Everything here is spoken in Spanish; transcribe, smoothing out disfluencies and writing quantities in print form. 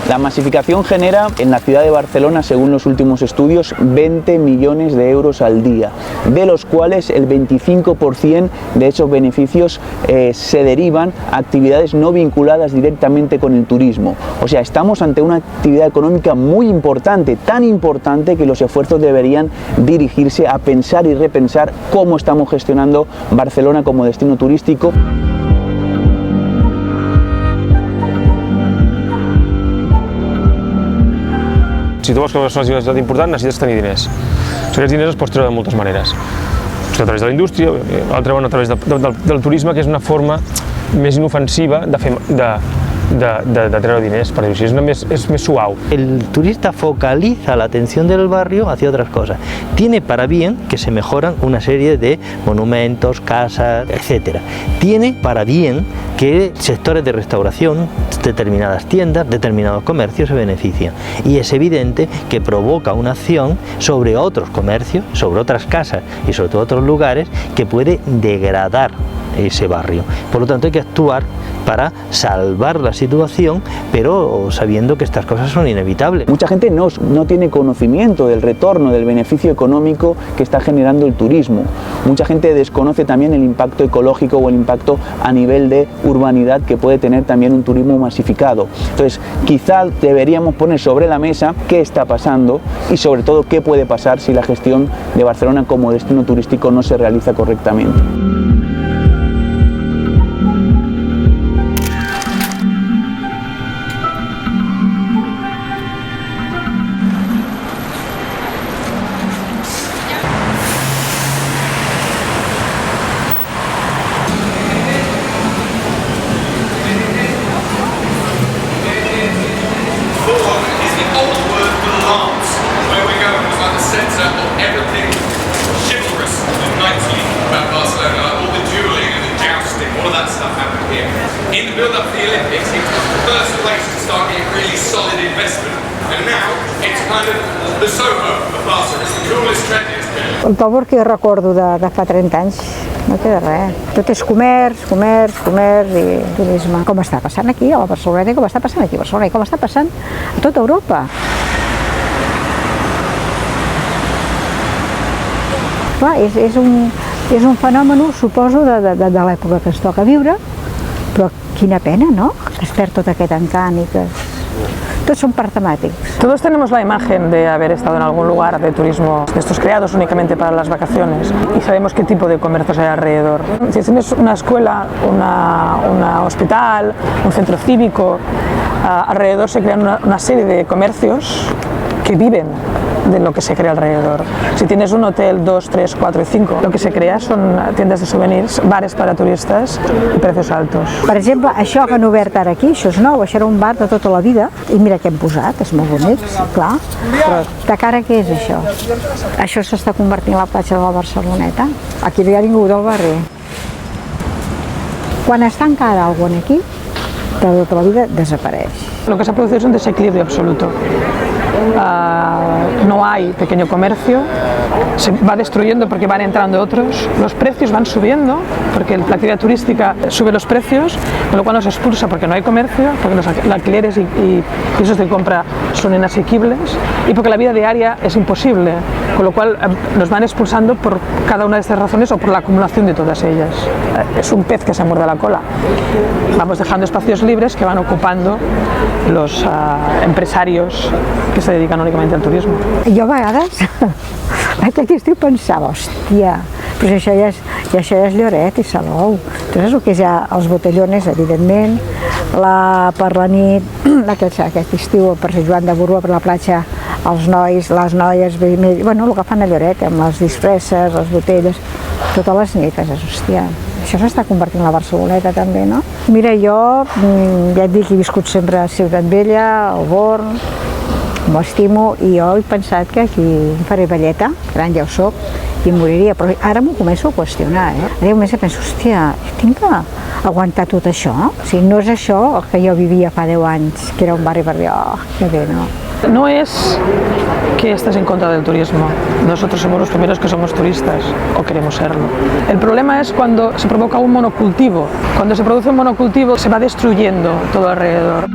La masificación genera en la ciudad de Barcelona, según los últimos estudios, 20 millones de euros al día, de los cuales el 25% de esos beneficios se derivan a actividades no vinculadas directamente con el turismo. O sea, estamos ante una actividad económica muy importante, tan importante que los esfuerzos deberían dirigirse a pensar y repensar cómo estamos gestionando Barcelona como destino turístico. Si tu vols que Barcelona sigui una ciutat important, necessites tenir diners. Aquests diners els pots treure de moltes maneres. A través de la indústria, l'altra a través del turisme, que és una forma més inofensiva de treure diners, per dir-ho així, és més suau. El turista focaliza la atención del barrio hacia otras cosas. Tiene para bien que se mejoran una serie de monumentos, casas, etc. Tiene para bien que sectores de restauración, determinadas tiendas, determinados comercios se benefician. Y es evidente que provoca una acción sobre otros comercios, sobre otras casas y sobre todo otros lugares que puede degradar ese barrio. Por lo tanto hay que actuar para salvar la situación, pero sabiendo que estas cosas son inevitables. Mucha gente no tiene conocimiento del retorno, del beneficio económico que está generando el turismo. Mucha gente desconoce también el impacto ecológico o el impacto a nivel de urbanidad que puede tener también un turismo masificado. Entonces, quizá deberíamos poner sobre la mesa qué está pasando y sobre todo qué puede pasar si la gestión de Barcelona como destino turístico no se realiza correctamente. In the build-up to the Olympics, it was the first place to start getting really solid investment. And now, it's kind of the Soho of Barcelona. It's the coolest, trendiest bit. El Pabor que jo recordo de fa 30 anys no queda res. Tot és comerç, comerç, comerç i turisme. Com està passant aquí a la Barcelona, com està passant aquí a Barcelona i com està passant a tota Europa. Clar, és un fenomen, suposo, de l'època que ens toca viure, però quina pena, ¿no? Que es perd tot aquest encant i que... Todos son partemáticos. Todos tenemos la imagen de haber estado en algún lugar de turismo de estos creados únicamente para las vacaciones y sabemos qué tipo de comercios hay alrededor. Si tienes una escuela, un hospital, un centro cívico, alrededor se crean una serie de comercios que viven de lo que se crea alrededor. Si tienes un hotel 2, 3, 4 y 5, lo que se crea son tiendas de souvenirs, bares para turistes i precios altos. Per exemple, això que han obert ara aquí, això és nou, això era un bar de tota la vida i mira què hem posat, és molt bonic, clar, però de cara què és això? Això s'està convertint en la platja de la Barceloneta, aquí no hi ha ningú del barri. Quan es tanca ara algun aquí, de tota la vida desapareix. Lo que se ha producido es un desequilibrio absoluto. No hay pequeño comercio, se va destruyendo porque van entrando otros, los precios van subiendo porque la actividad turística sube los precios, con lo cual nos expulsa porque no hay comercio, porque los alquileres y pisos de compra son inasequibles y porque la vida diaria es imposible, con lo cual nos van expulsando por cada una de estas razones o por la acumulación de todas ellas. Es un pez que se muerde la cola. Vamos dejando espacios libres que van ocupando los empresarios que se dediquen únicament al turisme. Jo a vegades, aquest estiu pensava, hòstia, però això ja és Lloret i Salou. Entonces, el que és ja els botellones, evidentment, per la nit, aquest estiu per Sant Joan de Borba, per la platja els nois, les noies, bueno, el que fan a Lloret, amb les disfresses, les botelles, totes les nits, hòstia, això s'està convertint en la Barceloneta també, no? Mira, jo ja et dic, he viscut sempre a Ciutat Vella, al Born, m'ho estimo, i jo he pensat que aquí em faré velleta, gran ja ho soc, i em moriria, però ara m'ho començo a qüestionar, Ara jo més penso, hòstia, tinc que aguantar tot això? O sigui, no és això el que jo vivia fa 10 anys, que era un barri per dir, oh, que bé, no? No es que estés en contra del turismo. Nosotros somos los primeros que somos turistas, o queremos serlo. El problema es cuando se provoca un monocultivo. Cuando se produce un monocultivo se va destruyendo todo alrededor.